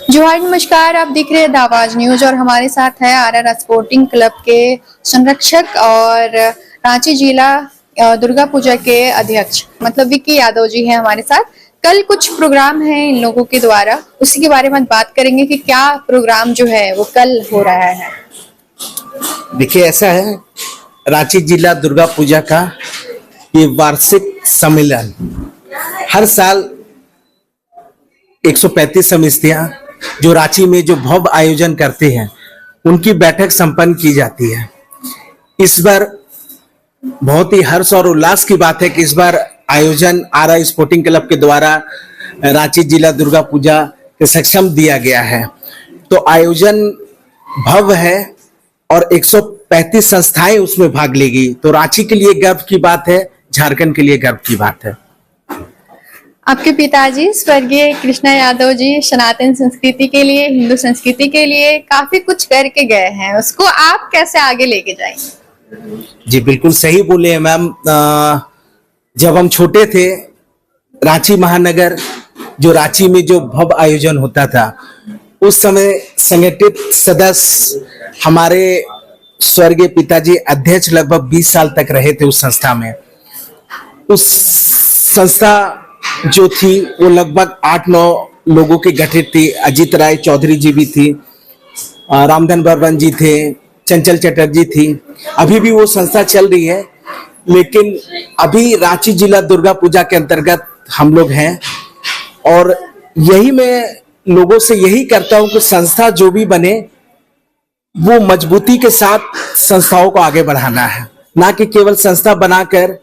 जोहार नमस्कार, आप देख रहे हैं द आवाज न्यूज और हमारे साथ है आरआर स्पोर्टिंग क्लब के संरक्षक और रांची जिला दुर्गा पूजा के अध्यक्ष मतलब विक्की यादव जी हैं हमारे साथ। कल कुछ प्रोग्राम है इन लोगों के द्वारा, उसी के बारे में बात करेंगे कि क्या प्रोग्राम जो है वो कल हो रहा है। देखिए, ऐसा है, रांची जिला दुर्गा पूजा का ये वार्षिक सम्मेलन हर साल 135 समितियां जो रांची में जो भव्य आयोजन करते हैं उनकी बैठक संपन्न की जाती है। इस बार बहुत ही हर्ष और उल्लास की बात है कि इस बार आयोजन आरआर स्पोर्टिंग क्लब के द्वारा रांची जिला दुर्गा पूजा के सक्षम दिया गया है। तो आयोजन भव्य है और 135 संस्थाएं उसमें भाग लेगी। तो रांची के लिए गर्व की बात है, झारखंड के लिए गर्व की बात है। आपके पिताजी स्वर्गीय कृष्णा यादव जी सनातन संस्कृति के लिए, हिंदू संस्कृति के लिए काफी कुछ करके गए हैं, उसको आप कैसे आगे लेके जाएंगे? जी बिल्कुल सही बोले हैं मैम। जब हम छोटे थे, रांची महानगर जो रांची में जो भव्य आयोजन होता था उस समय संगठित सदस्य हमारे स्वर्गीय पिताजी अध्यक्ष लगभग 20 साल तक रहे थे उस संस्था में। उस संस्था जो थी वो लगभग 8-9 लोगों की गठित थी। अजीत राय चौधरी जी भी थी, रामधन बर्मन जी थे, चंचल चटर्जी थी। अभी भी वो संस्था चल रही है, लेकिन अभी रांची जिला दुर्गा पूजा के अंतर्गत हम लोग हैं। और यही मैं लोगों से यही करता हूं कि संस्था जो भी बने वो मजबूती के साथ संस्थाओं को आगे बढ़ाना है, ना कि केवल संस्था बनाकर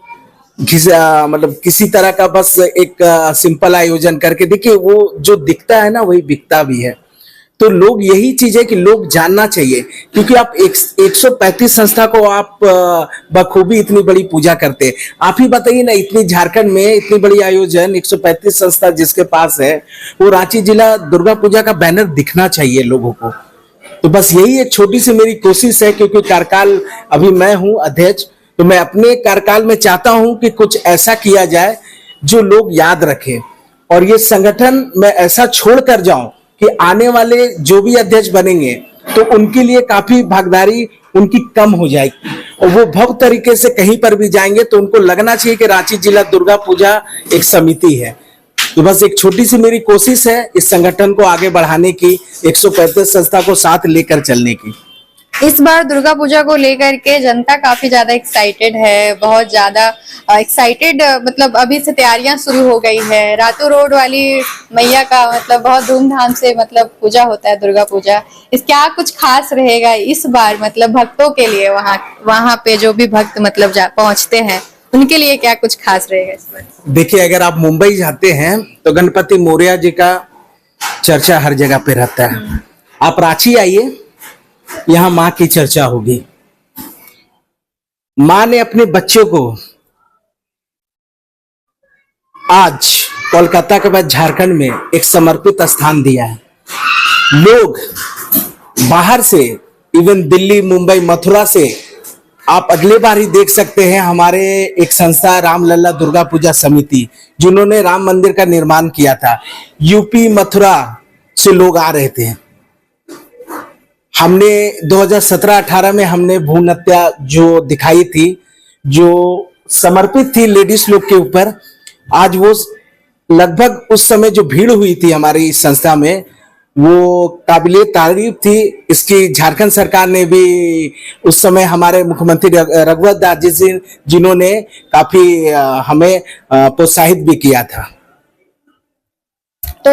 मतलब किसी तरह का बस एक सिंपल आयोजन करके। देखिए, वो जो दिखता है ना वही बिकता भी है। तो लोग यही चीज है कि लोग जानना चाहिए, क्योंकि आप 135 संस्था को आप बखूबी इतनी बड़ी पूजा करते हैं। आप ही बताइए ना, इतनी झारखंड में इतनी बड़ी आयोजन 135 संस्था जिसके पास है, वो रांची जिला दुर्गा पूजा का बैनर दिखना चाहिए लोगों को। तो बस यही एक छोटी सी मेरी कोशिश है, क्योंकि कार्यकाल अभी मैं हूं अध्यक्ष, तो मैं अपने कार्यकाल में चाहता हूं कि कुछ ऐसा किया जाए जो लोग याद रखें। और ये संगठन मैं ऐसा छोड़ कर जाऊं कि आने वाले जो भी अध्यक्ष बनेंगे तो उनके लिए काफी भागीदारी उनकी कम हो जाएगी और वो भव्य तरीके से कहीं पर भी जाएंगे तो उनको लगना चाहिए कि रांची जिला दुर्गा पूजा एक समिति है। तो बस एक छोटी सी मेरी कोशिश है इस संगठन को आगे बढ़ाने की, 135 संस्था को साथ लेकर चलने की। इस बार दुर्गा पूजा को लेकर के जनता काफी ज्यादा एक्साइटेड है, बहुत ज्यादा एक्साइटेड। मतलब अभी से तैयारियां शुरू हो गई है। रातू रोड वाली मैया का मतलब बहुत धूमधाम से मतलब पूजा होता है दुर्गा पूजा। इस क्या कुछ खास रहेगा इस बार मतलब भक्तों के लिए? वहां पे जो भी भक्त मतलब पहुंचते हैं उनके लिए क्या कुछ खास रहेगा इस बार? देखिए, अगर आप मुंबई जाते हैं तो गणपति मौर्य जी का चर्चा हर जगह पे रहता है। आप रांची आइए, यहां मां की चर्चा होगी। मां ने अपने बच्चों को आज कोलकाता के बाद झारखंड में एक समर्पित स्थान दिया है। लोग बाहर से, इवन दिल्ली, मुंबई, मथुरा से आप अगले बार ही देख सकते हैं हमारे एक संस्था रामलला दुर्गा पूजा समिति, जिन्होंने राम मंदिर का निर्माण किया था। यूपी मथुरा से लोग आ रहे थे। हमने 2017-18 में हमने भ्रूण हत्या जो दिखाई थी, जो समर्पित थी लेडीज लोग के ऊपर, आज वो लगभग उस समय जो भीड़ हुई थी हमारी इस संस्था में वो काबिले तारीफ थी। इसकी झारखंड सरकार ने भी उस समय हमारे मुख्यमंत्री रघुवर दास जी जिन्होंने काफी हमें प्रोत्साहित भी किया था। तो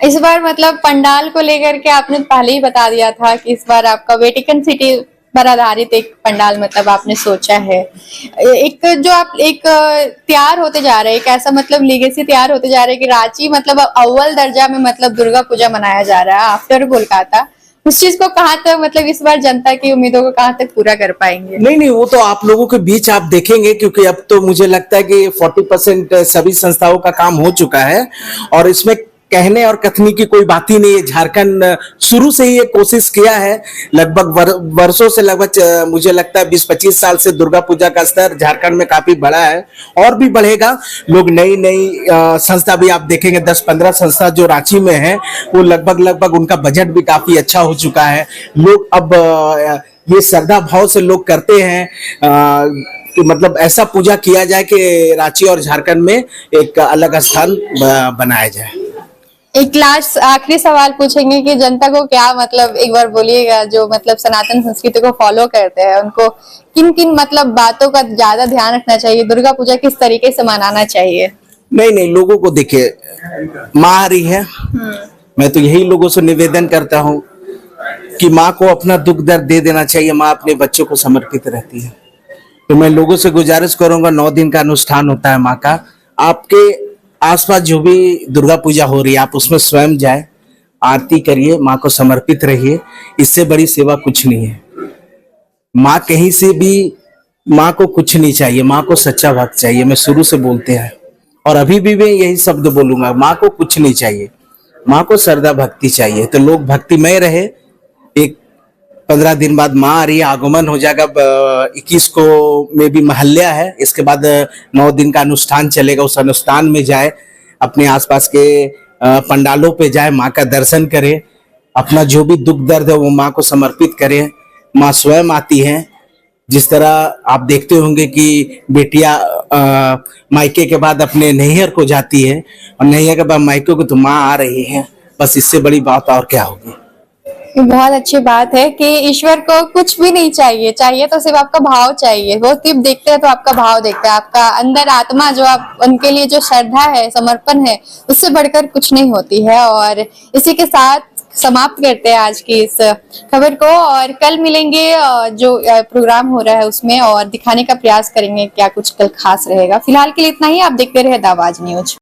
इस बार मतलब पंडाल को लेकर के आपने पहले ही बता दिया था कि इस बार आपका वेटिकन सिटी पर आधारित एक पंडाल मतलब आपने सोचा है। एक जो आप एक तैयार होते जा रहे हैं, एक ऐसा मतलब लीगेसी तैयार होते जा रहे हैं कि रांची मतलब अव्वल दर्जा में मतलब दुर्गा पूजा मनाया जा रहा है आफ्टर कोलकाता। उस चीज को कहाँ तक मतलब इस बार जनता की उम्मीदों को कहाँ तक पूरा कर पाएंगे? नहीं, वो तो आप लोगों के बीच आप देखेंगे, क्योंकि अब तो मुझे लगता है कि 40% सभी संस्थाओं का काम हो चुका है और इसमें कहने और कथनी की कोई बात ही नहीं है। झारखंड शुरू से ही ये कोशिश किया है, लगभग वर्षों से, लगभग मुझे लगता है 20-25 साल से दुर्गा पूजा का स्तर झारखंड में काफी बड़ा है और भी बढ़ेगा। लोग नई नई संस्था भी आप देखेंगे, 10-15 संस्था जो रांची में है, वो लगभग उनका बजट भी काफी अच्छा हो चुका है। लोग अब ये श्रद्धा भाव से लोग करते हैं कि मतलब ऐसा पूजा किया जाए कि रांची और झारखंड में एक अलग स्थान बनाया जाए। एक लास्ट आखिरी सवाल पूछेंगे कि जनता को क्या मतलब एक बार बोलिएगा, जो मतलब सनातन संस्कृति को फॉलो करते हैं उनको किन किन मतलब बातों का ज्यादा ध्यान रखना चाहिए, दुर्गा पूजा किस तरीके से मनाना चाहिए? नहीं, लोगों को देखिए, माँ आ रही है, मैं तो यही लोगों से निवेदन करता हूँ कि माँ को अपना दुख दर्द दे देना चाहिए। माँ अपने बच्चों को समर्पित रहती है, तो मैं लोगों से गुजारिश करूंगा, 9 दिन का अनुष्ठान होता है माँ का, आपके आसपास जो भी दुर्गा पूजा हो रही है आप उसमें स्वयं जाए, आरती करिए, माँ को समर्पित रहिए। इससे बड़ी सेवा कुछ नहीं है। माँ कहीं से भी, माँ को कुछ नहीं चाहिए, माँ को सच्चा भक्त चाहिए। मैं शुरू से बोलते हैं और अभी भी मैं यही शब्द बोलूंगा, माँ को कुछ नहीं चाहिए, माँ को श्रद्धा भक्ति चाहिए। तो लोग भक्तिमय रहे। एक 15 दिन बाद माँ आ रही है, आगमन हो जाएगा, 21 को में भी महल्या है, इसके बाद 9 दिन का अनुष्ठान चलेगा। उस अनुष्ठान में जाए, अपने आसपास के पंडालों पे जाए, माँ का दर्शन करें, अपना जो भी दुख दर्द है वो माँ को समर्पित करें। माँ स्वयं आती हैं। जिस तरह आप देखते होंगे कि बेटियां मायके के बाद अपने नैहर को जाती है और नैहर के बाद मायके को, तो माँ आ रही है, बस इससे बड़ी बात और क्या होगी। ये बहुत अच्छी बात है कि ईश्वर को कुछ भी नहीं चाहिए, चाहिए तो सिर्फ आपका भाव चाहिए। वो सिर्फ देखते हैं तो आपका भाव देखता है, आपका अंदर आत्मा जो आप उनके लिए जो श्रद्धा है, समर्पण है, उससे बढ़कर कुछ नहीं होती है। और इसी के साथ समाप्त करते हैं आज की इस खबर को और कल मिलेंगे जो प्रोग्राम हो रहा है उसमें और दिखाने का प्रयास करेंगे क्या कुछ कल खास रहेगा। फिलहाल के लिए इतना ही। आप देखते रहे द आवाज न्यूज।